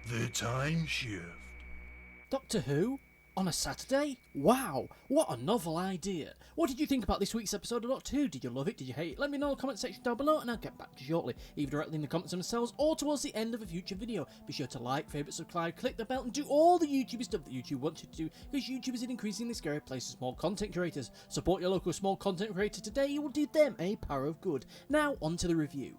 The Timeshift. Doctor Who? On a Saturday? Wow, what a novel idea. What did you think about this week's episode of Doctor Who? Did you love it? Did you hate it? Let me know in the comment section down below and I'll get back to you shortly, either directly in the comments themselves or towards the end of a future video. Be sure to like, favourite, subscribe, click the bell and do all the YouTube stuff that YouTube wants you to do, because YouTube is an increasingly scary place for small content creators. Support your local small content creator today, you will do them a power of good. Now, on to the review.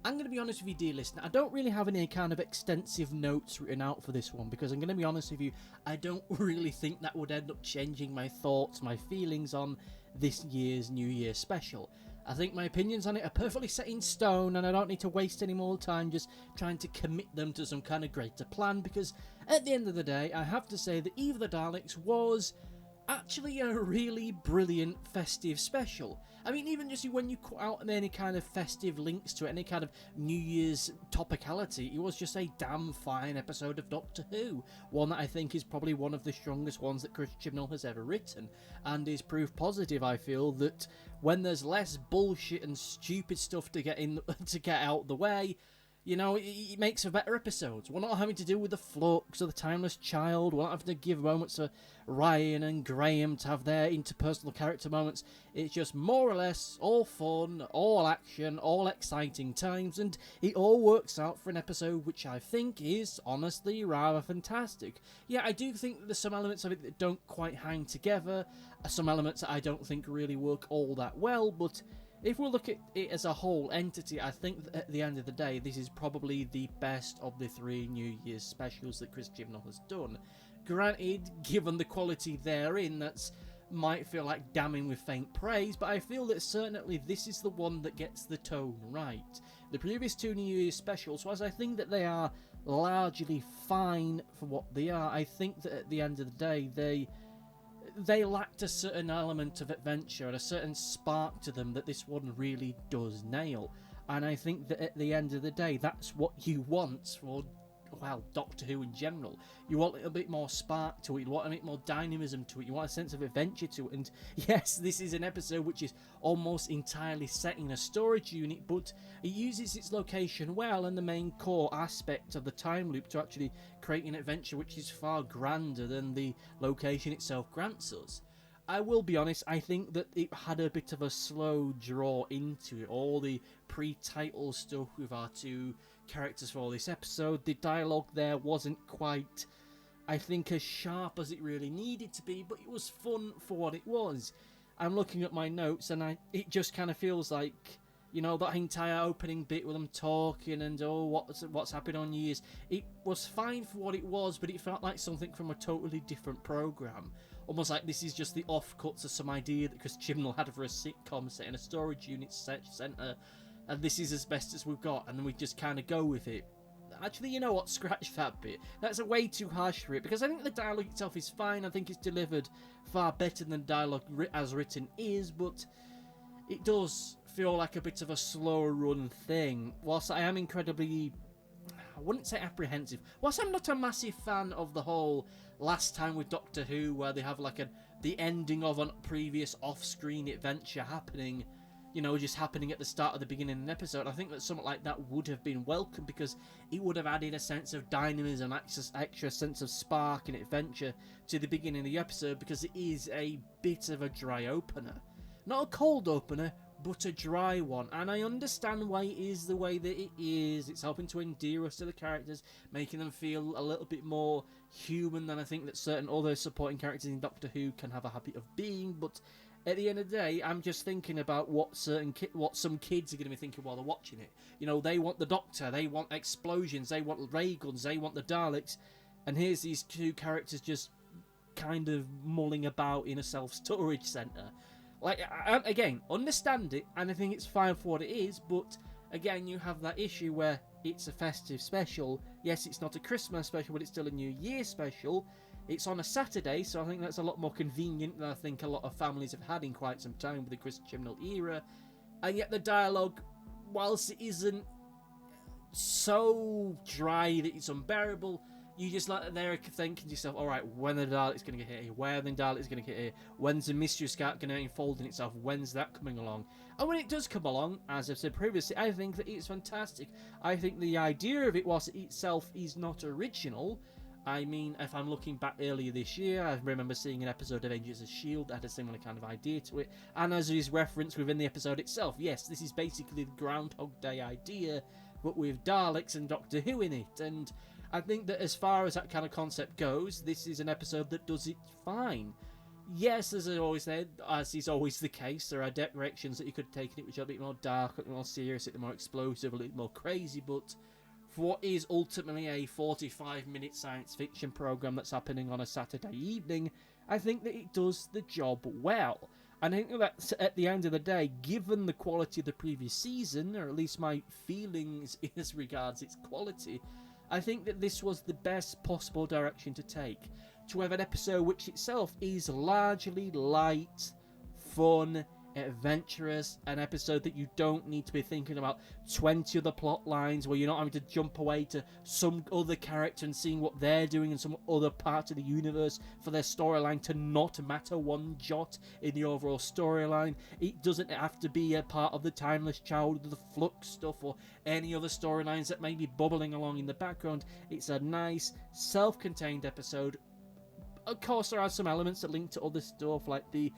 I'm going to be honest with you, dear listener, I don't really have any kind of extensive notes written out for this one, because I'm going to be honest with you, I don't really think that would end up changing my thoughts, my feelings on this year's New Year special. I think my opinions on it are perfectly set in stone, and I don't need to waste any more time just trying to commit them to some kind of greater plan, because at the end of the day, I have to say that Eve of the Daleks was actually a really brilliant festive special. I mean, even just when you cut out any kind of festive links to it, any kind of New Year's topicality, it was just a damn fine episode of Doctor Who. One that I think is probably one of the strongest ones that Chris Chibnall has ever written, and is proof positive, I feel, that when there's less bullshit and stupid stuff to get out the way, you know, it makes for better episodes. We're not having to deal with the Flux or the Timeless Child. We're not having to give moments for Ryan and Graham to have their interpersonal character moments. It's just more or less all fun, all action, all exciting times, and it all works out for an episode which I think is honestly rather fantastic. Yeah, I do think that there's some elements of it that don't quite hang together, some elements that I don't think really work all that well, but if we look at it as a whole entity, I think that at the end of the day, this is probably the best of the three New Year's specials that Chris Chibnall has done. Granted, given the quality therein, that might feel like damning with faint praise, but I feel that certainly this is the one that gets the tone right. The previous two New Year's specials, whilst I think that they are largely fine for what they are, I think that at the end of the day, they lacked a certain element of adventure and a certain spark to them that this one really does nail. And I think that at the end of the day, that's what you want for, well, Doctor Who in general. You want a little bit more spark to it, you want a bit more dynamism to it, you want a sense of adventure to it. And yes, this is an episode which is almost entirely set in a storage unit, but it uses its location well and the main core aspect of the time loop to actually create an adventure which is far grander than the location itself grants us. I will be honest, I think that it had a bit of a slow draw into it. All the pre-title stuff with our two characters for this episode, the dialogue there wasn't quite, I think, as sharp as it really needed to be, but it was fun for what it was. I'm looking at my notes and it just kind of feels like, you know, that entire opening bit with them talking and, oh, what's happened on New Year's. It was fine for what it was, but it felt like something from a totally different programme. Almost like this is just the offcuts of some idea that Chris Chibnall had for a sitcom set in a storage unit centre, and this is as best as we've got, and then we just kind of go with it. Actually, you know what? Scratch that bit. That's a way too harsh for it, because I think the dialogue itself is fine. I think it's delivered far better than dialogue as written is, but it does feel like a bit of a slower run thing. Whilst I am incredibly, I wouldn't say apprehensive, whilst I'm not a massive fan of the whole last time with Doctor Who where they have like the ending of a previous off-screen adventure happening, you know, just happening at the start of the beginning of an episode. I think that something like that would have been welcome, because it would have added a sense of dynamism, extra sense of spark and adventure to the beginning of the episode, because it is a bit of a dry opener. Not a cold opener, but a dry one, and I understand why it is the way that it is. It's helping to endear us to the characters, making them feel a little bit more human than I think that certain other supporting characters in Doctor Who can have a habit of being. But at the end of the day, I'm just thinking about what some kids are going to be thinking while they're watching it. You know, they want the Doctor, they want explosions, they want ray guns, they want the Daleks, and here's these two characters just kind of mulling about in a self-storage centre. Like, I, again, understand it, and I think it's fine for what it is, but again, you have that issue where it's a festive special. Yes, it's not a Christmas special, but it's still a New Year special. It's on a Saturday, so I think that's a lot more convenient than I think a lot of families have had in quite some time with the Chris Chibnall era. And yet the dialogue, whilst it isn't so dry that it's unbearable, you just like there thinking to yourself, all right, when are the Daleks going to get here? Where are the Daleks going to get here? When's the mystery scout going to unfold in itself? When's that coming along? And when it does come along, as I've said previously, I think that it's fantastic. I think the idea of it was itself is not original. I mean, if I'm looking back earlier this year, I remember seeing an episode of Agents of S.H.I.E.L.D. that had a similar kind of idea to it. And as is referenced within the episode itself, yes, this is basically the Groundhog Day idea, but with Daleks and Doctor Who in it. And I think that as far as that kind of concept goes, this is an episode that does it fine. Yes, as I always said, as is always the case, there are directions that you could take in it which are a bit more dark, a bit more serious, a bit more explosive, a little more crazy, but for what is ultimately a 45-minute science fiction program that's happening on a Saturday evening, I think that it does the job well. And I think that at the end of the day, given the quality of the previous season, or at least my feelings as regards its quality, I think that this was the best possible direction to take. To have an episode which itself is largely light, fun, adventurous, an episode that you don't need to be thinking about 20 other plot lines where you're not having to jump away to some other character and seeing what they're doing in some other part of the universe for their storyline to not matter one jot in the overall storyline. It doesn't have to be a part of the Timeless Child, the Flux stuff, or any other storylines that may be bubbling along in the background. It's a nice, self-contained episode. Of course, there are some elements that link to other stuff, like the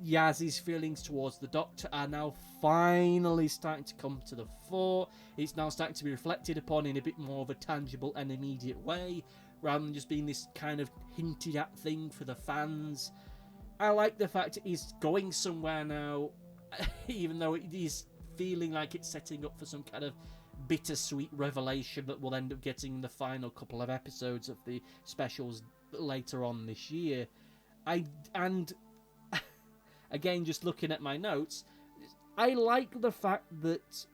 Yaz's feelings towards the Doctor are now finally starting to come to the fore. It's now starting to be reflected upon in a bit more of a tangible and immediate way, rather than just being this kind of hinted at thing for the fans. I like the fact it's going somewhere now, even though it is feeling like it's setting up for some kind of bittersweet revelation that we'll end up getting in the final couple of episodes of the specials later on this year. Again, just looking at my notes, I like the fact that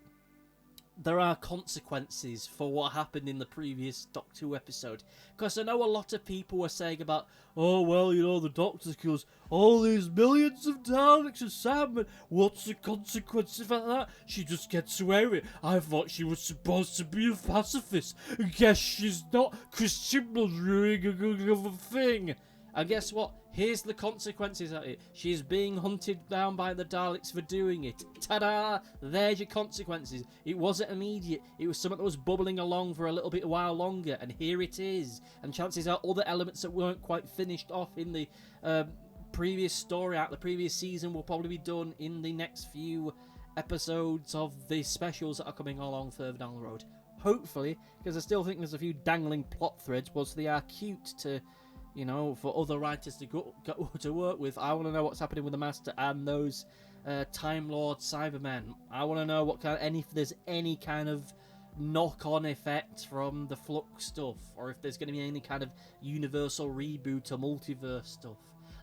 there are consequences for what happened in the previous Doctor Who episode. Because I know a lot of people were saying about, oh, well, you know, the Doctor kills all these millions of Daleks and Sam, what's the consequence of that? She just gets away with it. I thought she was supposed to be a pacifist. Guess she's not. Chris Chimble's ruining a thing. And guess what? Here's the consequences of it. She's being hunted down by the Daleks for doing it. Ta-da! There's your consequences. It wasn't immediate. It was something that was bubbling along for a little bit a while longer. And here it is. And chances are other elements that weren't quite finished off in the previous story out, the previous season, will probably be done in the next few episodes of the specials that are coming along further down the road. Hopefully, because I still think there's a few dangling plot threads, whilst they are cute to, you know, for other writers to go to work with. I want to know what's happening with the Master and those Time Lord Cybermen. I want to know what if there's any kind of knock-on effect from the Flux stuff, or if there's going to be any kind of universal reboot or multiverse stuff.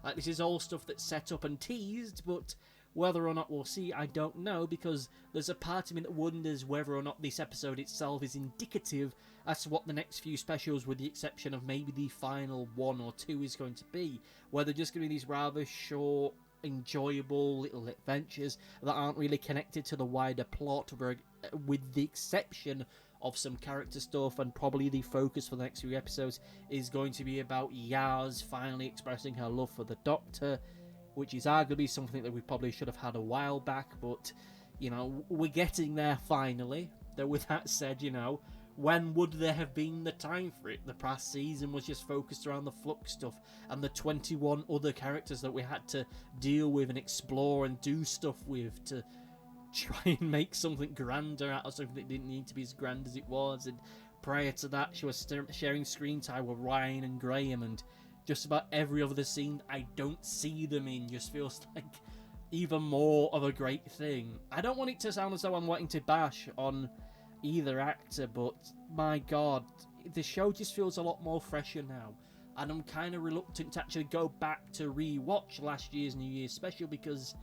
Like, this is all stuff that's set up and teased, but whether or not we'll see, I don't know, because there's a part of me that wonders whether or not this episode itself is indicative as to what the next few specials, with the exception of maybe the final one or two, is going to be. Where they're just going to be these rather short, enjoyable little adventures that aren't really connected to the wider plot, with the exception of some character stuff, and probably the focus for the next few episodes is going to be about Yaz finally expressing her love for the Doctor, which is arguably something that we probably should have had a while back, but, you know, we're getting there finally. Though with that said, you know, when would there have been the time for it? The past season was just focused around the Flux stuff and the 21 other characters that we had to deal with and explore and do stuff with to try and make something grander out of something that didn't need to be as grand as it was. And prior to that, she was sharing screen time with Ryan and Graham, and just about every other scene I don't see them in just feels like even more of a great thing. I don't want it to sound as though I'm wanting to bash on either actor, but my god, the show just feels a lot more fresher now, and I'm kind of reluctant to actually go back to re-watch last year's New Year's special, because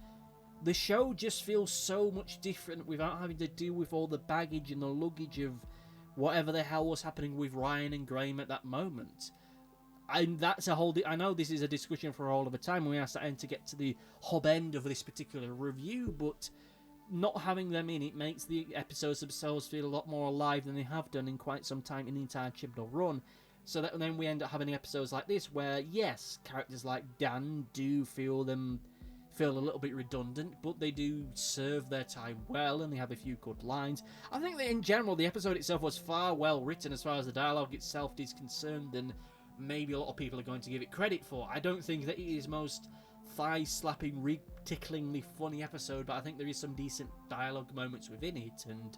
the show just feels so much different without having to deal with all the baggage and the luggage of whatever the hell was happening with Ryan and Graham at that moment. And that's a whole... I know this is a discussion for all of the time, and we are starting to get to the hub end of this particular review, but not having them in it makes the episodes themselves feel a lot more alive than they have done in quite some time in the entire Chibnall run. So that then we end up having episodes like this where, yes, characters like Dan do feel a little bit redundant, but they do serve their time well, and they have a few good lines. I think that in general, the episode itself was far well written as far as the dialogue itself is concerned than maybe a lot of people are going to give it credit for. I don't think that it is most thigh-slapping, ticklingly funny episode, but I think there is some decent dialogue moments within it, and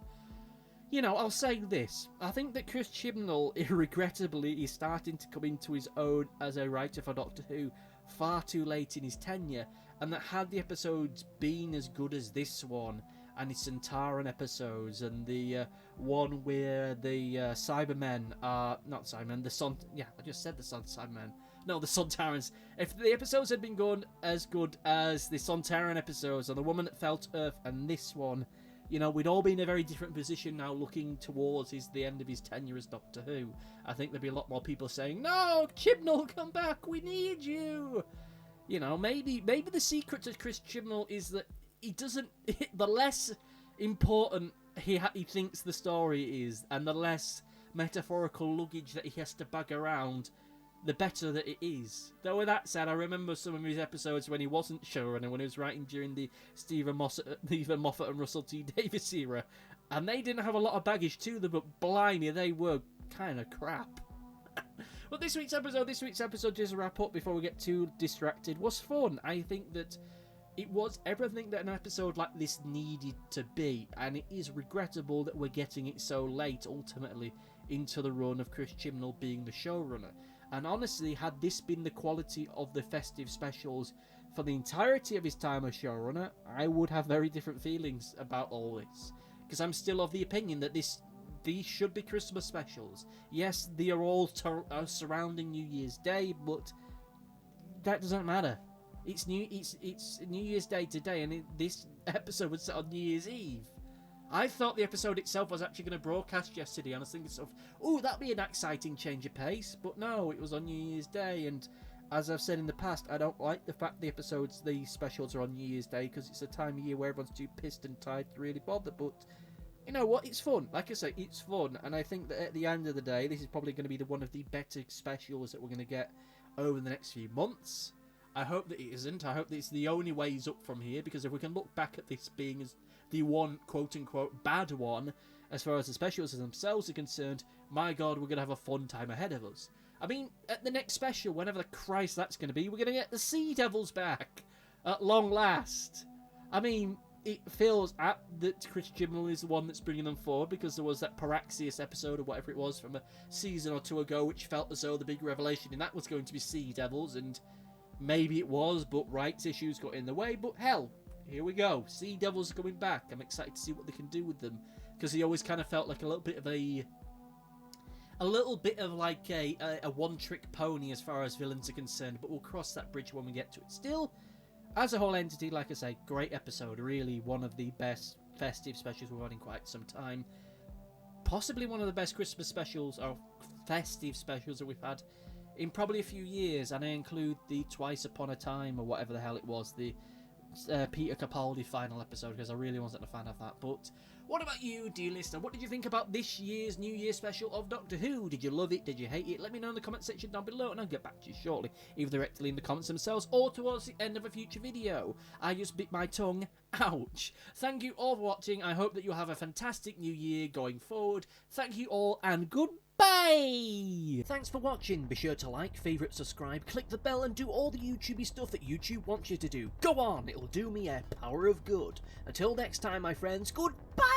you know, I'll say this. I think that Chris Chibnall, regrettably, is starting to come into his own as a writer for Doctor Who far too late in his tenure, and that had the episodes been as good as this one, and the Centauran episodes, and the one where the Cybermen are... Not Cybermen, the Son... Yeah, I just said the Cybermen. No, the Sontarans. If the episodes had been gone as good as the Sontaran episodes, and The Woman That Fell to Earth, and this one, you know, we'd all be in a very different position now looking towards the end of his tenure as Doctor Who. I think there'd be a lot more people saying, "No, Chibnall, come back, we need you!" You know, maybe the secret to Chris Chibnall is that he doesn't... The less important he thinks the story is, and the less metaphorical luggage that he has to bag around, the better that it is. Though with that said, I remember some of his episodes when he wasn't showrunner, when he was writing during the Stephen Moffat and Russell T Davies era, and they didn't have a lot of baggage to them, but blimey, they were kind of crap. But this week's episode, just to wrap up before we get too distracted, was fun. I think that it was everything that an episode like this needed to be, and it is regrettable that we're getting it so late, ultimately, into the run of Chris Chibnall being the showrunner. And honestly, had this been the quality of the festive specials for the entirety of his time as showrunner, I would have very different feelings about all this. Because I'm still of the opinion that these should be Christmas specials. Yes, they are all surrounding New Year's Day, but that doesn't matter. It's New Year's Day today, and this episode was set on New Year's Eve. I thought the episode itself was actually going to broadcast yesterday, and I was thinking sort of, oh, that'd be an exciting change of pace, but no, it was on New Year's Day, and as I've said in the past, I don't like the fact the specials are on New Year's Day, because it's a time of year where everyone's too pissed and tired to really bother, but you know what, it's fun. Like I say, it's fun, and I think that at the end of the day, this is probably going to be one of the better specials that we're going to get over the next few months. I hope that it isn't. I hope that it's the only ways up from here, because if we can look back at this being as the one quote-unquote bad one, as far as the specials themselves are concerned, my god, we're going to have a fun time ahead of us. I mean, at the next special, whenever the Christ that's going to be, we're going to get the Sea Devils back, at long last. I mean, it feels apt that Chris Chibnall is the one that's bringing them forward, because there was that Paraxius episode, or whatever it was, from a season or two ago, which felt as though the big revelation in that was going to be Sea Devils, and maybe it was, but rights issues got in the way, but hell, here we go. Sea Devils are coming back. I'm excited to see what they can do with them, because he always kind of felt like a little bit of a one-trick pony as far as villains are concerned, but we'll cross that bridge when we get to it. Still, as a whole entity, like I say, great episode. Really one of the best festive specials we've had in quite some time. Possibly one of the best Christmas specials, or festive specials, that we've had in probably a few years, and I include the Twice Upon a Time, or whatever the hell it was, the Peter Capaldi final episode, because I really wasn't a fan of that. But what about you, dear listener? What did you think about this year's New Year special of Doctor Who? Did you love it? Did you hate it? Let me know in the comment section down below, and I'll get back to you shortly, either directly in the comments themselves or towards the end of a future video. I just bit my tongue. Ouch. Thank you all for watching. I hope that you have a fantastic new year going forward. Thank you all, and goodbye. Bye! Thanks for watching. Be sure to like, favourite, subscribe, click the bell, and do all the YouTubey stuff that YouTube wants you to do. Go on, it'll do me a power of good. Until next time, my friends, goodbye!